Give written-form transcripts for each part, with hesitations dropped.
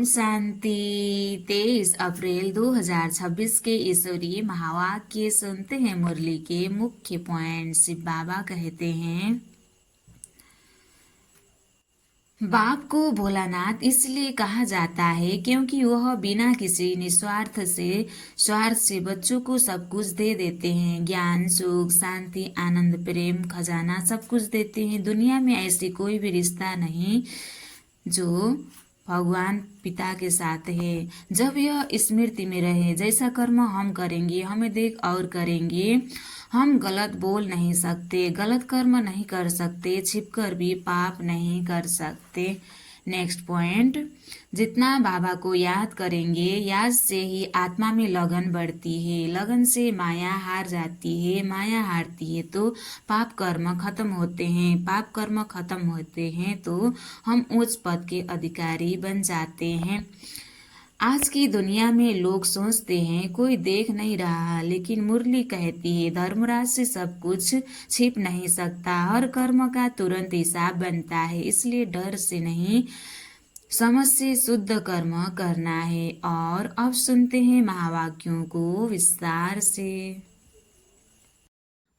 शांति। 23 अप्रैल 2026 के ईश्वरीय महावाक्य सुनते हैं। मुरली के मुख्य पॉइंट। शिव बाबा कहते हैं, बाप को भोलानाथ इसलिए कहा जाता है क्योंकि वह बिना किसी निस्वार्थ से बच्चों को सब कुछ दे देते हैं। ज्ञान, सुख, शांति, आनंद, प्रेम, खजाना सब कुछ देते हैं। दुनिया में ऐसी कोई भी रिश्ता नहीं जो भगवान पिता के साथ है। जब यह स्मृति में रहे, जैसा कर्म हम करेंगे हमें देख और करेंगे। हम गलत बोल नहीं सकते, गलत कर्म नहीं कर सकते, छिपकर भी पाप नहीं कर सकते। Next point. जितना बाबा को याद करेंगे, याद से ही आत्मा में लगन बढ़ती है। लगन से माया हार जाती है, माया हारती है तो पाप कर्म खत्म होते हैं। पाप कर्म खत्म होते हैं तो हम उच्च पद के अधिकारी बन जाते हैं। आज की दुनिया में लोग सोचते हैं कोई देख नहीं रहा, लेकिन मुरली कहती है धर्मराज से सब कुछ छिप नहीं सकता। हर कर्म का तुरंत हिसाब बनता है, इसलिए डर से नहीं समझ से शुद्ध कर्म करना है। और अब सुनते हैं महावाक्यों को विस्तार से।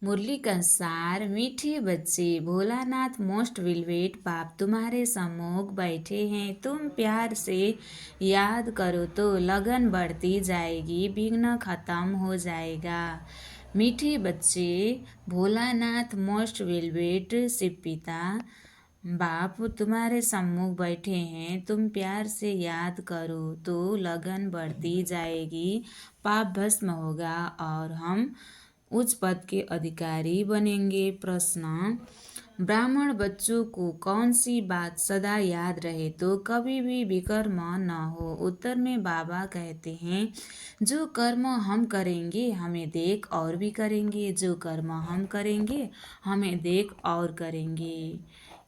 मुरली का सार। मीठे बच्चे, भोलानाथ मोस्ट विलवेट बाप तुम्हारे सम्मुख बैठे हैं। तुम प्यार से याद करो तो लगन बढ़ती जाएगी, विघ्न खत्म हो जाएगा। मीठे बच्चे, भोलानाथ मोस्ट विलवेट शिव पिता बाप तुम्हारे सम्मुख बैठे हैं। तुम प्यार से याद करो तो लगन बढ़ती जाएगी, पाप भस्म होगा और हम उच्च पद के अधिकारी बनेंगे। प्रश्न। ब्राह्मण बच्चों को कौन सी बात सदा याद रहे तो कभी भी विकर्म न हो? उत्तर में बाबा कहते हैं, जो कर्म हम करेंगे हमें देख और भी करेंगे, जो कर्म हम करेंगे हमें देख और करेंगे।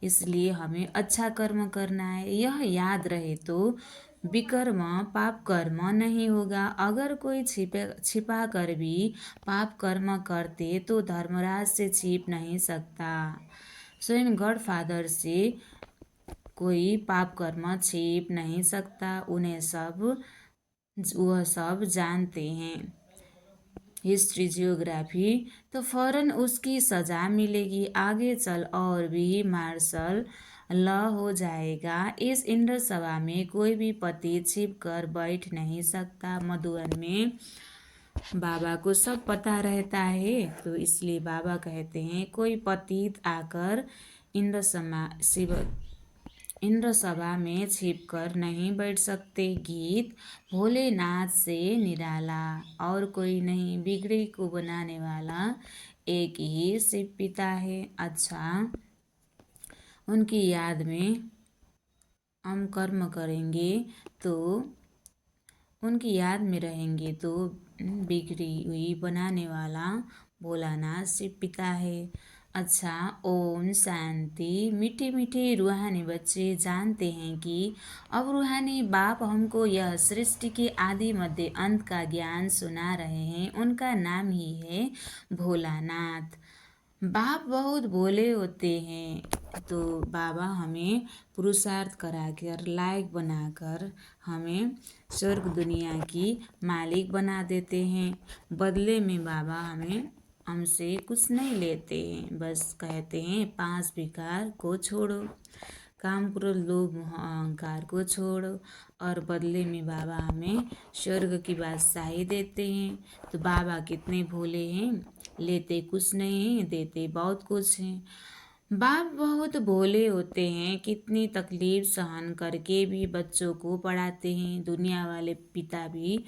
इसलिए हमें अच्छा कर्म करना है। यह याद रहे तो विकर्म पाप कर्म नहीं होगा। अगर कोई छिपा कर भी पाप कर्म करते तो धर्मराज से छिप नहीं सकता। स्वयं गॉड फादर से कोई पाप कर्म छिप नहीं सकता। वह सब जानते हैं। हिस्ट्री, जियोग्राफी तो फौरन उसकी सजा मिलेगी। आगे चल और भी मार्शल लॉ हो जाएगा। इस इंद्र सभा में कोई भी पति छिप कर बैठ नहीं सकता। मधुबन में बाबा को सब पता रहता है, तो इसलिए बाबा कहते हैं कोई पतित आकर इंद्र सभा में छिप कर नहीं बैठ सकते। गीत। भोलेनाथ से निराला और कोई नहीं, बिगड़ी को बनाने वाला एक ही शिव पिता है। अच्छा, उनकी याद में हम कर्म करेंगे तो उनकी याद में रहेंगे तो बिगड़ी हुई बनाने वाला भोलानाथ शिव पिता है। अच्छा, ओम शांति। मीठे मीठे रूहानी बच्चे जानते हैं कि अब रूहानी बाप हमको यह सृष्टि के आदि मध्य अंत का ज्ञान सुना रहे हैं। उनका नाम ही है भोलानाथ। बाप बहुत भोले होते हैं, तो बाबा हमें पुरुषार्थ कराकर लायक बनाकर हमें स्वर्ग दुनिया की मालिक बना देते हैं। बदले में बाबा हमसे कुछ नहीं लेते हैं, बस कहते हैं 5 विकार को छोड़ो, काम, क्रोध, लोभ, मोह, अहंकार को छोड़ो। और बदले में बाबा हमें स्वर्ग की बादशाही देते हैं। तो बाबा कितने भोले हैं, लेते कुछ नहीं हैं, देते बहुत कुछ हैं। बाप बहुत भोले होते हैं, कितनी तकलीफ सहन करके भी बच्चों को पढ़ाते हैं। दुनिया वाले पिता भी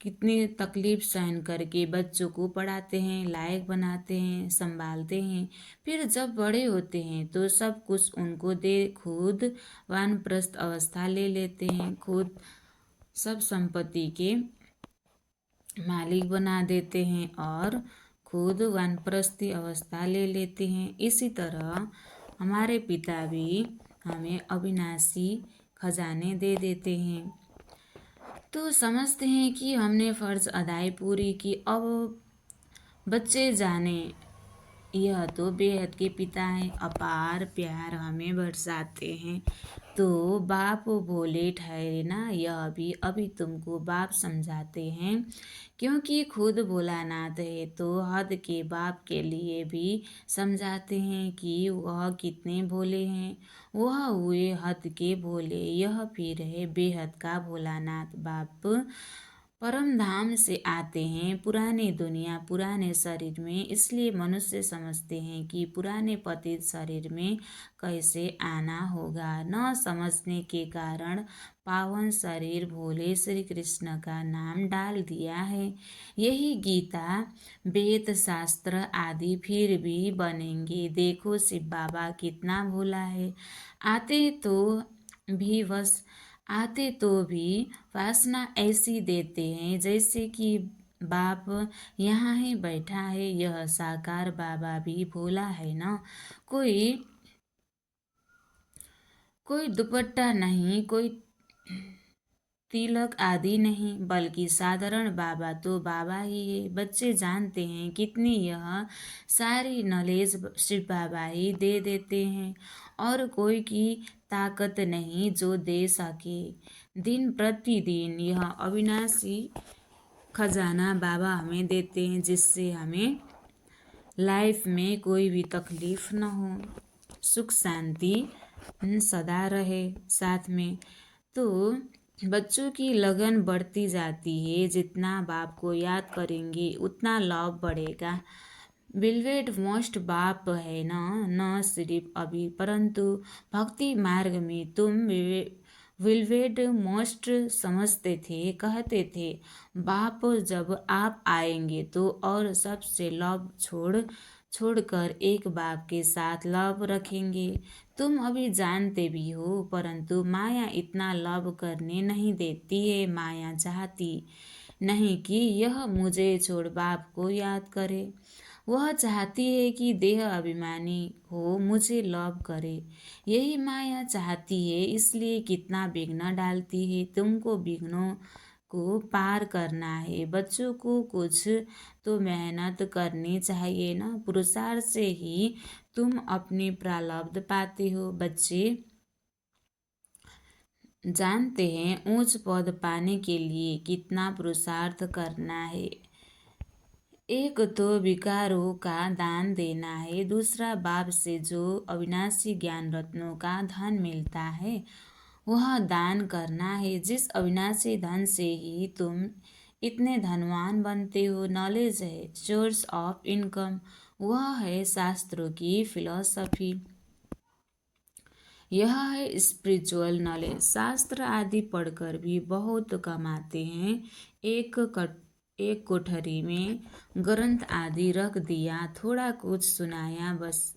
कितनी तकलीफ सहन करके बच्चों को पढ़ाते हैं, लायक बनाते हैं, संभालते हैं। फिर जब बड़े होते हैं तो सब कुछ उनको दे खुद वानप्रस्थ अवस्था ले लेते हैं, खुद सब संपत्ति के मालिक बना देते हैं और खुद वानप्रस्थी अवस्था ले लेते हैं। इसी तरह हमारे पिता भी हमें अविनाशी खजाने दे देते हैं। तो समझते हैं कि हमने फर्ज अदाई पूरी की। अब बच्चे जाने यह तो बेहद के पिता हैं, अपार प्यार हमें बरसाते हैं। तो बाप भोले ठहरे ना, यह भी अभी तुमको बाप समझाते हैं, क्योंकि खुद भोलानाथ है तो हद के बाप के लिए भी समझाते हैं कि वह कितने भोले हैं। वह हुए हद के भोले, यह फिर है बेहद का भोलानाथ। बाप परम धाम से आते हैं, पुरानी दुनिया पुराने शरीर में, इसलिए मनुष्य समझते हैं कि पुराने पतित शरीर में कैसे आना होगा। न समझने के कारण पावन शरीर भोले श्री कृष्ण का नाम डाल दिया है। यही गीता वेद शास्त्र आदि फिर भी बनेंगे। देखो शिव बाबा कितना भोला है, आते तो भी बस आते तो भी वासना ऐसी देते हैं जैसे कि बाप यहाँ ही बैठा है। यह साकार बाबा भी भोला है ना। कोई कोई दुपट्टा नहीं, कोई तिलक आदि नहीं, बल्कि साधारण बाबा तो बाबा ही है। बच्चे जानते हैं कितनी यह सारी नॉलेज शिव बाबा ही दे देते हैं, और कोई की ताकत नहीं जो दे सके। दिन प्रतिदिन यह अविनाशी खजाना बाबा हमें देते हैं, जिससे हमें लाइफ में कोई भी तकलीफ न हो, सुख शांति सदा रहे साथ में। तो बच्चों की लगन बढ़ती जाती है, जितना बाप को याद करेंगे उतना लव बढ़ेगा। बिलवेट मोस्ट बाप है ना, न सिर्फ अभी परंतु भक्ति मार्ग में तुम विलवेट मोस्ट समझते थे, कहते थे बाप जब आप आएंगे तो और सबसे लव छोड़कर एक बाप के साथ लव रखेंगे। तुम अभी जानते भी हो, परंतु माया इतना लव करने नहीं देती है। माया चाहती नहीं कि यह मुझे छोड़ बाप को याद करे, वह चाहती है कि देह अभिमानी हो मुझे लव करे। यही माया चाहती है, इसलिए कितना विघ्न डालती है। तुमको विघ्नों को पार करना है। बच्चों को कुछ तो मेहनत करनी चाहिए ना, पुरुषार्थ से ही तुम अपनी प्रारब्ध पाते हो। बच्चे जानते हैं ऊंच पद पाने के लिए कितना पुरुषार्थ करना है। एक तो विकारों का दान देना है, दूसरा बाप से जो अविनाशी ज्ञान रत्नों का धन मिलता है वह दान करना है। जिस अविनाशी धन से ही तुम इतने धनवान बनते हो। नॉलेज है सोर्स ऑफ इनकम, वह है शास्त्रों की फिलॉसफी, यह है स्पिरिचुअल नॉलेज। शास्त्र आदि पढ़कर भी बहुत कमाते हैं। एक कोठरी में ग्रंथ आदि रख दिया, थोड़ा कुछ सुनाया, बस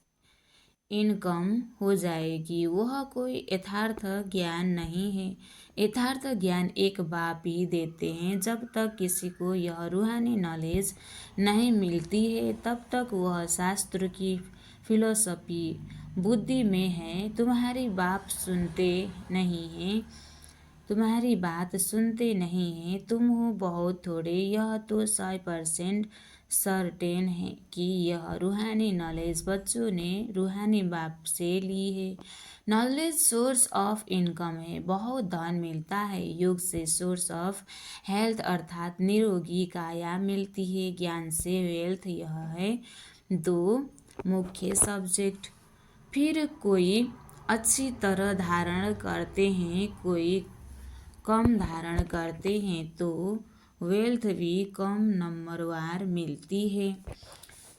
इनकम हो जाएगी। वह कोई यथार्थ ज्ञान नहीं है। यथार्थ ज्ञान एक बाप ही देते हैं। जब तक किसी को यह रूहानी नॉलेज नहीं मिलती है तब तक वह शास्त्र की फिलोसफी बुद्धि में है। तुम्हारी बाप सुनते नहीं हैं, तुम्हारी बात सुनते नहीं हैं। तुम हो बहुत थोड़े, यह तो 100% सर्टेन है कि यह रूहानी नॉलेज बच्चों ने रूहानी बाप से ली है। नॉलेज सोर्स ऑफ इनकम है, बहुत धन मिलता है। योग से सोर्स ऑफ हेल्थ अर्थात निरोगी काया मिलती है। ज्ञान से वेल्थ, यह है दो मुख्य सब्जेक्ट। फिर कोई अच्छी तरह धारण करते हैं, कोई कम धारण करते हैं, तो वेल्थ भी कम नंबरवार मिलती है।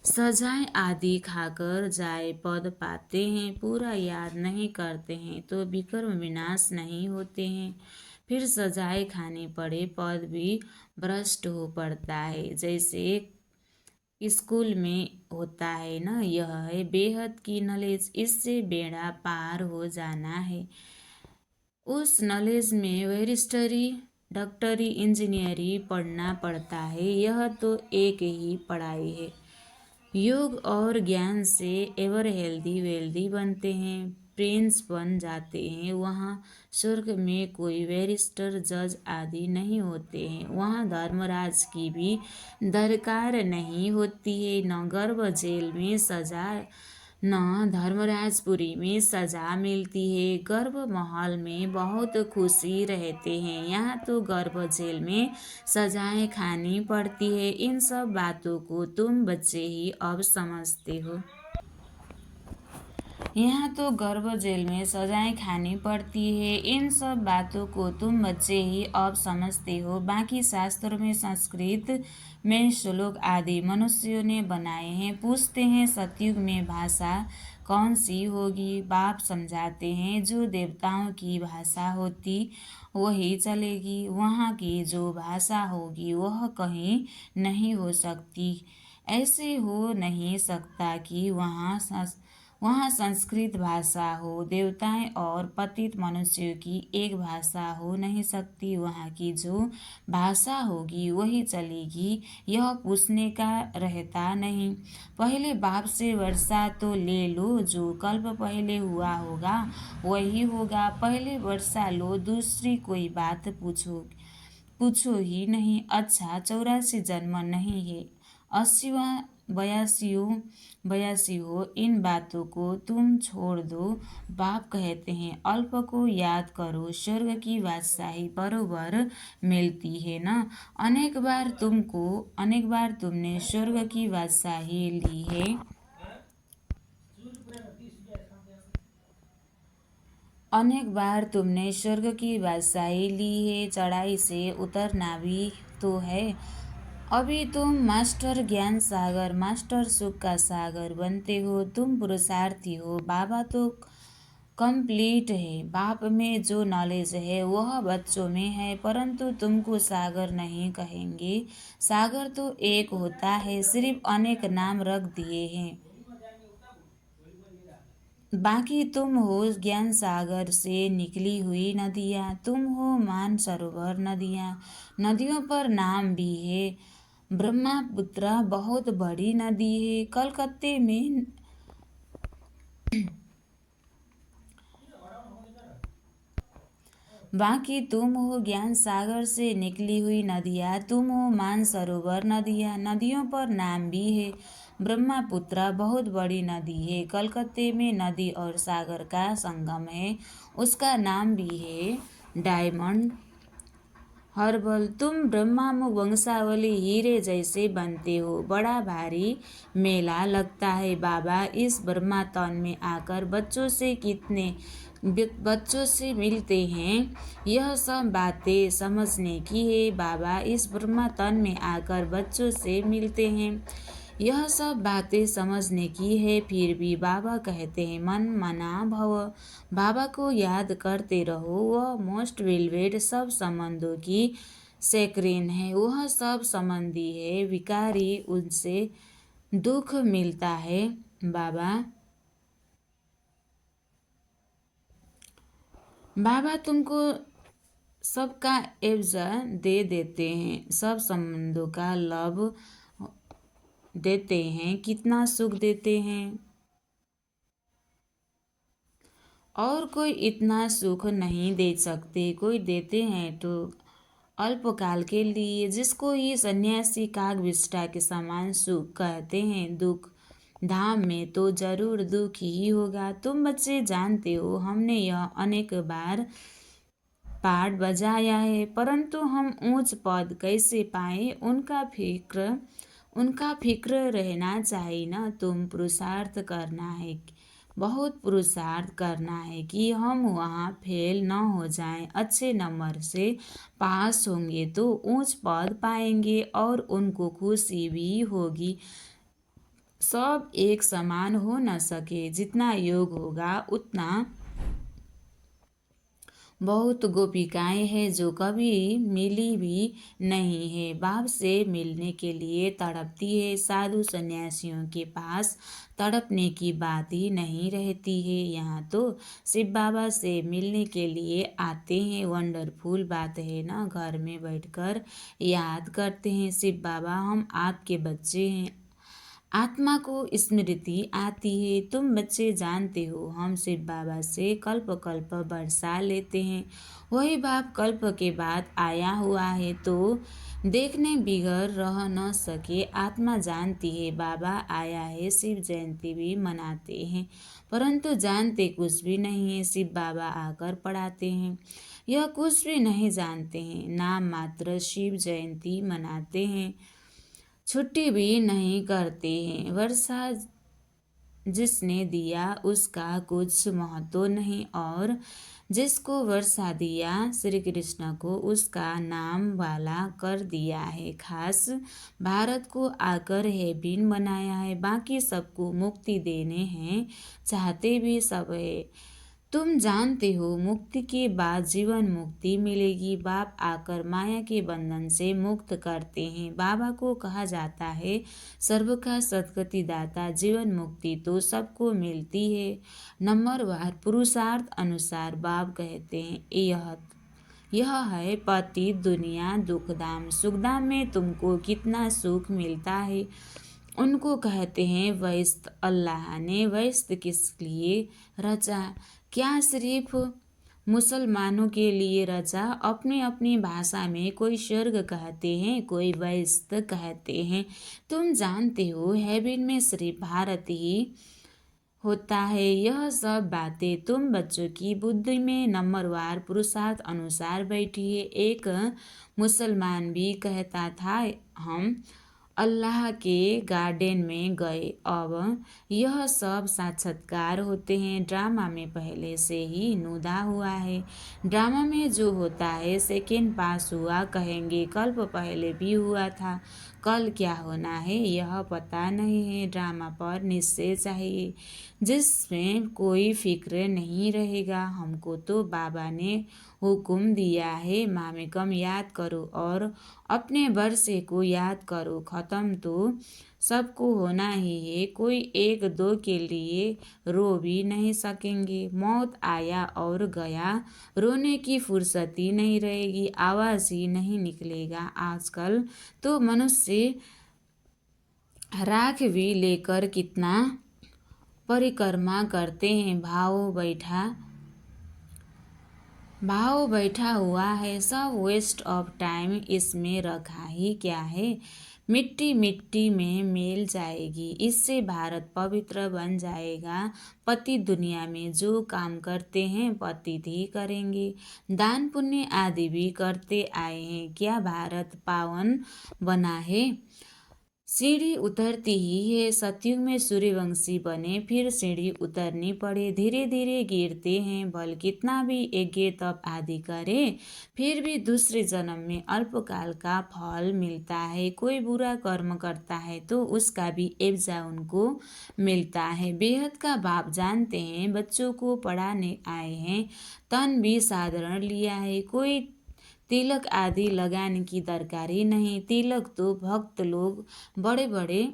सजाएं आदि खाकर जाए पद पाते हैं, पूरा याद नहीं करते हैं तो विकर्म विनाश नहीं होते हैं। फिर सजाए खाने पड़े पद भी भ्रष्ट हो पड़ता है, जैसे स्कूल में होता है ना। यह है बेहद की नॉलेज, इससे बेड़ा पार हो जाना है। उस नॉलेज में बैरिस्टरी डॉक्टरी इंजीनियरिंग पढ़ना पड़ता है, यह तो एक ही पढ़ाई है। योग और ज्ञान से एवर हेल्दी वेल्दी बनते हैं, प्रिंस बन जाते हैं। वहाँ स्वर्ग में कोई बैरिस्टर जज आदि नहीं होते हैं, वहाँ धर्मराज की भी दरकार नहीं होती है। न गर्भ जेल में सजा न धर्मराजपुरी में सजा मिलती है। गर्भ महल में बहुत खुशी रहते हैं, यहाँ तो गर्भ जेल में सजाएं खानी पड़ती है। इन सब बातों को तुम बच्चे ही अब समझते हो। यहाँ तो गर्भ जेल में सजाएं खानी पड़ती है, इन सब बातों को तुम बच्चे ही अब समझते हो। बाकी शास्त्रों में संस्कृत में श्लोक आदि मनुष्यों ने बनाए हैं। पूछते हैं सतयुग में भाषा कौन सी होगी। बाप समझाते हैं जो देवताओं की भाषा होती वही चलेगी। वहाँ की जो भाषा होगी वह कहीं नहीं हो सकती। ऐसे हो नहीं सकता कि वहाँ संस्कृत भाषा हो। देवताएं और पतित मनुष्यों की एक भाषा हो नहीं सकती। वहाँ की जो भाषा होगी वही चलेगी, यह पूछने का रहता नहीं। पहले बाप से वर्षा तो ले लो, जो कल्प पहले हुआ होगा वही होगा। पहले वर्षा लो, दूसरी कोई बात पूछो ही नहीं। अच्छा 84 जन्म नहीं है, 80वां 82 हो। इन बातों को तुम छोड़ दो। बाप कहते हैं अल्प को याद करो, स्वर्ग की बादशाही बरोबर मिलती है ना। अनेक बार तुमने स्वर्ग की बादशाही ली है। अनेक बार तुमने स्वर्ग की बादशाही ली है, चढ़ाई से उतरना भी तो है। अभी तुम मास्टर ज्ञान सागर, मास्टर सुख का सागर बनते हो। तुम पुरुषार्थी हो, बाबा तो कंप्लीट है। बाप में जो नॉलेज है वह बच्चों में है, परंतु तुमको सागर नहीं कहेंगे। सागर तो एक होता है, सिर्फ अनेक नाम रख दिए हैं। बाकी तुम हो ज्ञान सागर से निकली हुई नदियाँ, तुम हो मानसरोवर नदियाँ। नदियों पर नाम भी है। ब्रह्मपुत्र बहुत बड़ी नदी है। कलकत्ते में बाकी तुम हो ज्ञान सागर से निकली हुई नदियाँ, तुम हो मानसरोवर नदियाँ। नदियों पर नाम भी है। ब्रह्मपुत्र बहुत बड़ी नदी है। कलकत्ते में नदी और सागर का संगम है, उसका नाम भी है डायमंड हर्बल। तुम ब्रह्मामुख वंशावली हीरे जैसे बनते हो। बड़ा भारी मेला लगता है। बाबा इस ब्रह्मा तन में आकर बच्चों से मिलते हैं। यह सब बातें समझने की है। बाबा इस ब्रह्मा तन में आकर बच्चों से मिलते हैं। यह सब बातें समझने की है। फिर भी बाबा कहते हैं मन मना भव। बाबा को याद करते रहो। वह मोस्ट वेलवेट सब संबंधों की सेक्रेन है। वह सब संबंधी है विकारी, उनसे दुख मिलता है। बाबा तुमको सबका एवज दे देते हैं, सब संबंधों का लाभ देते हैं। कितना सुख देते हैं, और कोई इतना सुख नहीं दे सकते। कोई देते हैं तो अल्पकाल के लिए, जिसको ये सन्यासी कागविष्टा के समान सुख कहते हैं। दुख धाम में तो जरूर दुख ही होगा। तुम बच्चे जानते हो, हमने यह अनेक बार पाठ बजाया है, परंतु हम ऊंच पद कैसे पाए उनका फिक्र रहना चाहिए ना। तुम पुरुषार्थ करना है, बहुत पुरुषार्थ करना है कि हम वहाँ फेल न हो जाएं। अच्छे नंबर से पास होंगे तो ऊंच पद पाएंगे और उनको खुशी भी होगी। सब एक समान हो न सके, जितना योग होगा उतना। बहुत गोपिकाएं हैं जो कभी मिली भी नहीं है, बाप से मिलने के लिए तड़पती है। साधु सन्यासियों के पास तड़पने की बात ही नहीं रहती है। यहाँ तो शिव बाबा से मिलने के लिए आते हैं। वंडरफुल बात है ना, घर में बैठकर याद करते हैं शिव बाबा हम आपके बच्चे हैं, आत्मा को स्मृति आती है। तुम बच्चे जानते हो, हम शिव बाबा से कल्प कल्प बरसा लेते हैं। वही बाप कल्प के बाद आया हुआ है तो देखने बिगड़ रह न सके। आत्मा जानती है बाबा आया है, शिव जयंती भी मनाते हैं, परंतु जानते कुछ भी नहीं है। शिव बाबा आकर पढ़ाते हैं, यह कुछ भी नहीं जानते हैं। नाम मात्र शिव जयंती मनाते हैं, छुट्टी भी नहीं करते हैं। वर्षा जिसने दिया उसका कुछ महत्व नहीं, और जिसको वर्षा दिया श्री कृष्ण को उसका नाम वाला कर दिया है। खास भारत को आकर है बिन बनाया है, बाकी सबको मुक्ति देने हैं, चाहते भी सब है। तुम जानते हो मुक्ति के बाद जीवन मुक्ति मिलेगी। बाप आकर माया के बंधन से मुक्त करते हैं। बाबा को कहा जाता है सर्व का सद्गति दाता। जीवन मुक्ति तो सबको मिलती है, नंबरवार पुरुषार्थ अनुसार। बाप कहते हैं यह है पति दुनिया दुखधाम। सुखधाम में तुमको कितना सुख मिलता है। उनको कहते हैं वैस्त। अल्लाह ने वैस्त किस लिए रचा? क्या सिर्फ मुसलमानों के लिए रचा? अपनी अपनी भाषा में कोई स्वर्ग कहते हैं, कोई वैस्त कहते हैं। तुम जानते हो हेवन में सिर्फ भारत ही होता है। यह सब बातें तुम बच्चों की बुद्धि में नंबरवार पुरुषार्थ अनुसार बैठी है। एक मुसलमान भी कहता था हम अल्लाह के गार्डन में गए। अब यह सब साक्षात्कार होते हैं, ड्रामा में पहले से ही नुदा हुआ है। ड्रामा में जो होता है सेकेंड पास हुआ कहेंगे, कल्प पहले भी हुआ था, कल क्या होना है यह पता नहीं है। ड्रामा पर निश्चय चाहिए जिसमें कोई फिक्र नहीं रहेगा। हमको तो बाबा ने हुक्म दिया है मामेकम याद करो और अपने वर्षे को याद करो। ख़त्म तो सबको होना ही है, कोई एक दो के लिए रो भी नहीं सकेंगे। मौत आया और गया, रोने की फुर्सत ही नहीं रहेगी, आवाज़ ही नहीं निकलेगा। आजकल तो मनुष्य राख भी लेकर कितना परिक्रमा करते हैं। भाव बैठा हुआ है, सब वेस्ट ऑफ टाइम। इसमें रखा ही क्या है? मिट्टी मिट्टी में मिल जाएगी, इससे भारत पवित्र बन जाएगा। पति दुनिया में जो काम करते हैं पतित ही करेंगे। दान पुण्य आदि भी करते आए हैं, क्या भारत पावन बना है? सीढ़ी उतरती ही है। सतयुग में सूर्यवंशी बने, फिर सीढ़ी उतरनी पड़े, धीरे धीरे गिरते हैं। भल कितना भी यज्ञ तप आदि करे, फिर भी दूसरे जन्म में अल्पकाल का फल मिलता है। कोई बुरा कर्म करता है तो उसका भी एवजा उनको मिलता है। बेहद का बाप जानते हैं, बच्चों को पढ़ाने आए हैं, तन भी साधारण लिया है। कोई तिलक आदि लगाने की दरकार ही नहीं। तिलक तो भक्त लोग बड़े बड़े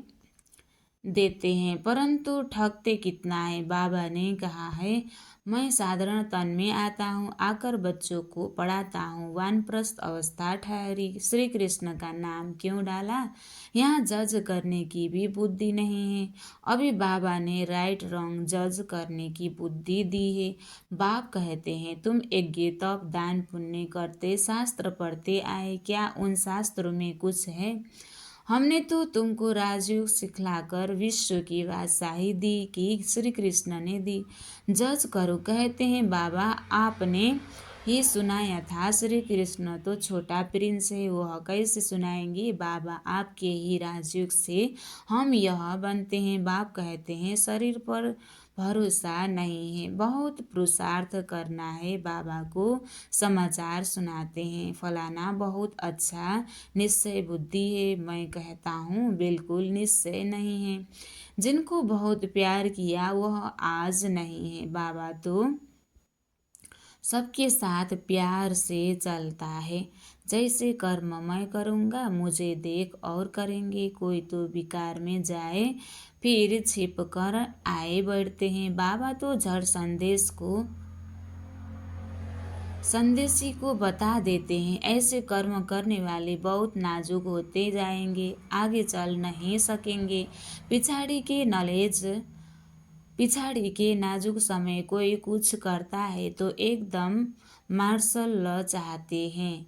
देते हैं, परंतु ठगते कितना है। बाबा ने कहा है मैं साधारण तन में आता हूँ, आकर बच्चों को पढ़ाता हूँ। वानप्रस्थ अवस्था ठहरी, श्री कृष्ण का नाम क्यों डाला? यहाँ जज करने की भी बुद्धि नहीं है। अभी बाबा ने राइट रॉन्ग जज करने की बुद्धि दी है। बाप कहते हैं तुम यज्ञ तप दान पुण्य करते, शास्त्र पढ़ते आए, क्या उन शास्त्रों में कुछ है? हमने तो तुमको राजयोग सिखलाकर विश्व की बादशाही दी कि श्री कृष्ण ने दी। जज करो कहते हैं बाबा, आपने ही सुनाया था। श्री कृष्ण तो छोटा प्रिंस है, वह कैसे सुनाएंगे? बाबा आपके ही राजयोग से हम यह बनते हैं। बाप कहते हैं शरीर पर भरोसा नहीं है, बहुत पुरुषार्थ करना है। बाबा को समाचार सुनाते हैं, फलाना बहुत अच्छा निश्चय बुद्धि है। मैं कहता हूँ बिल्कुल निश्चय नहीं है। जिनको बहुत प्यार किया वह आज नहीं है। बाबा तो सबके साथ प्यार से चलता है। जैसे कर्म मैं करूँगा मुझे देख और करेंगे। कोई तो विकार में जाए फिर छिप कर आए बैठते हैं। बाबा तो जड़ संदेश को संदेशी को बता देते हैं, ऐसे कर्म करने वाले बहुत नाजुक होते जाएंगे, आगे चल नहीं सकेंगे। पिछाड़ी के नाजुक समय कोई कुछ करता है तो एकदम मार्शल लॉ चाहते हैं।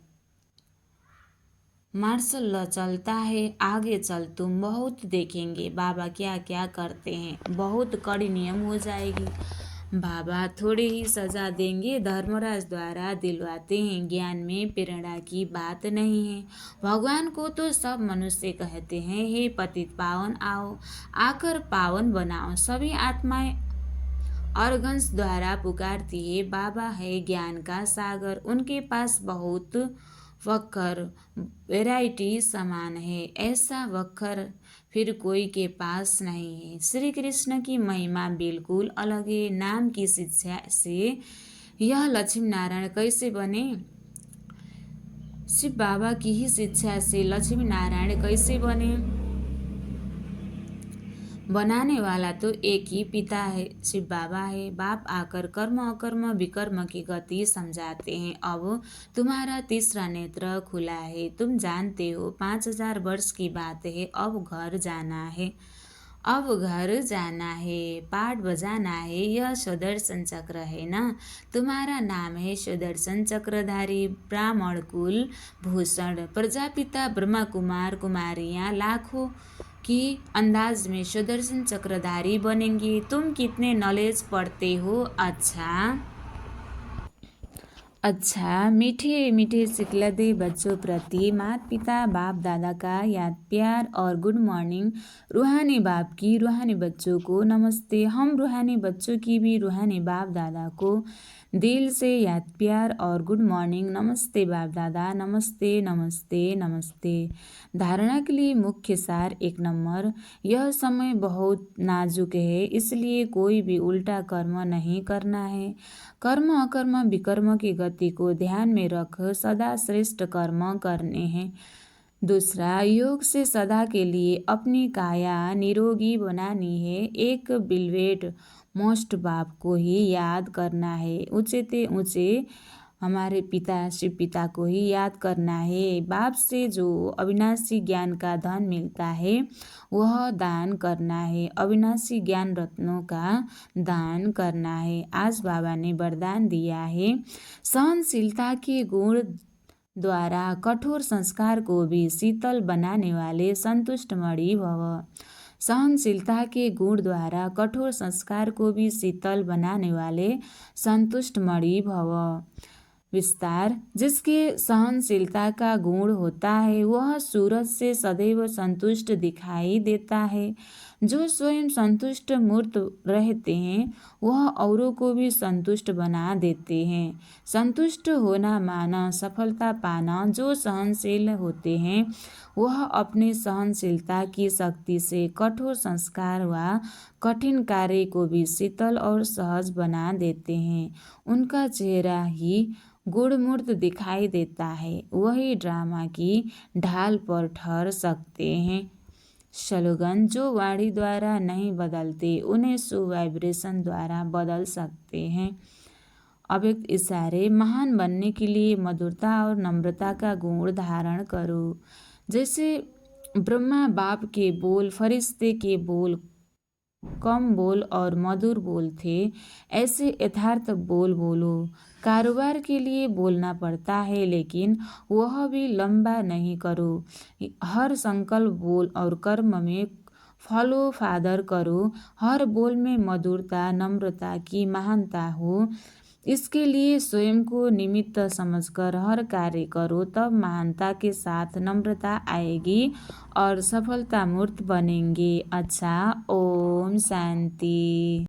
मार्शल लॉ चलता है, आगे चल तुम बहुत देखेंगे बाबा क्या क्या करते हैं, बहुत कड़ी नियम हो जाएगी। बाबा थोड़ी ही सजा देंगे, धर्मराज द्वारा दिलवाते हैं, ज्ञान में प्रेरणा की बात नहीं है। भगवान को तो सब मनुष्य कहते हैं, हे पतित पावन आओ, आकर पावन बनाओ। सभी आत्माएं ऑर्गन्स द्वारा पुकारती है, बाबा है ज्ञान का सागर, उनके पास बहुत वक्र वैरायटी समान है, ऐसा वक्र फिर कोई के पास नहीं है। श्री कृष्ण की महिमा बिल्कुल अलग है। नाम की शिक्षा से यह लक्ष्मी नारायण कैसे बने? शिव बाबा की ही शिक्षा से लक्ष्मी नारायण कैसे बने? बनाने वाला तो एक ही पिता है, शिव बाबा है। बाप आकर कर्म अकर्म विकर्म की गति समझाते हैं। अब तुम्हारा तीसरा नेत्र खुला है, तुम जानते हो 5000 वर्ष की बात है। अब घर जाना है, पाठ बजाना है। यह सुदर्शन चक्र है ना, तुम्हारा नाम है सुदर्शन चक्रधारी। ब्राह्मण कुल भूषण प्रजापिता ब्रह्मा कुमार कुमारियाँ लाखों की अंदाज में सुदर्शन चक्रधारी बनेंगे। तुम कितने नॉलेज पढ़ते हो? अच्छा, मीठे मीठे सिखलते बच्चों प्रति माता पिता बाप दादा का याद प्यार और गुड मॉर्निंग। रूहानी बाप की रूहानी बच्चों को नमस्ते। हम रूहानी बच्चों की भी रूहानी बाप दादा को दिल से याद प्यार और गुड मॉर्निंग। नमस्ते बाप दादा, नमस्ते नमस्ते नमस्ते। धारणा के लिए मुख्य सार 1 नंबर, यह समय बहुत नाजुक है, इसलिए कोई भी उल्टा कर्म नहीं करना है। कर्म अकर्म विकर्म की गति को ध्यान में रख सदा श्रेष्ठ कर्म करने हैं। दूसरा, योग से सदा के लिए अपनी काया निरोगी बनानी है। एक बिलवेट मोस्ट बाप को ही याद करना है, ऊंचे ऊंचे हमारे पिता शिव पिता को ही याद करना है। बाप से जो अविनाशी ज्ञान का धन मिलता है वह दान करना है, अविनाशी ज्ञान रत्नों का दान करना है। आज बाबा ने वरदान दिया है, सहनशीलता के गुण द्वारा कठोर संस्कार को भी शीतल बनाने वाले संतुष्ट मणि भव। सहनशीलता के गुण द्वारा कठोर संस्कार को भी शीतल बनाने वाले संतुष्ट मणि भव। विस्तार, जिसके सहनशीलता का गुण होता है वह सूरज से सदैव संतुष्ट दिखाई देता है। जो स्वयं संतुष्ट मूर्त रहते हैं वह औरों को भी संतुष्ट बना देते हैं। संतुष्ट होना माना सफलता पाना। जो सहनशील होते हैं वह अपनी सहनशीलता की शक्ति से कठोर संस्कार व कठिन कार्य को भी शीतल और सहज बना देते हैं। उनका चेहरा ही गुणमूर्त दिखाई देता है, वही ड्रामा की ढाल पर ठहर सकते हैं। स्लोगन, जो वाणी द्वारा नहीं बदलते उन्हें सुवाइब्रेशन द्वारा बदल सकते हैं। अव्यक्त इशारे, महान बनने के लिए मधुरता और नम्रता का गुण धारण करो। जैसे ब्रह्मा बाप के बोल फरिश्ते के बोल कम बोल और मधुर बोल थे, ऐसे यथार्थ बोल बोलो। कारोबार के लिए बोलना पड़ता है लेकिन वह भी लंबा नहीं करो। हर संकल्प बोल और कर्म में फॉलो फादर करो। हर बोल में मधुरता नम्रता की महानता हो, इसके लिए स्वयं को निमित्त समझकर हर कार्य करो, तब महानता के साथ नम्रता आएगी और सफलता मूर्त बनेंगे। अच्छा, ओम शांति।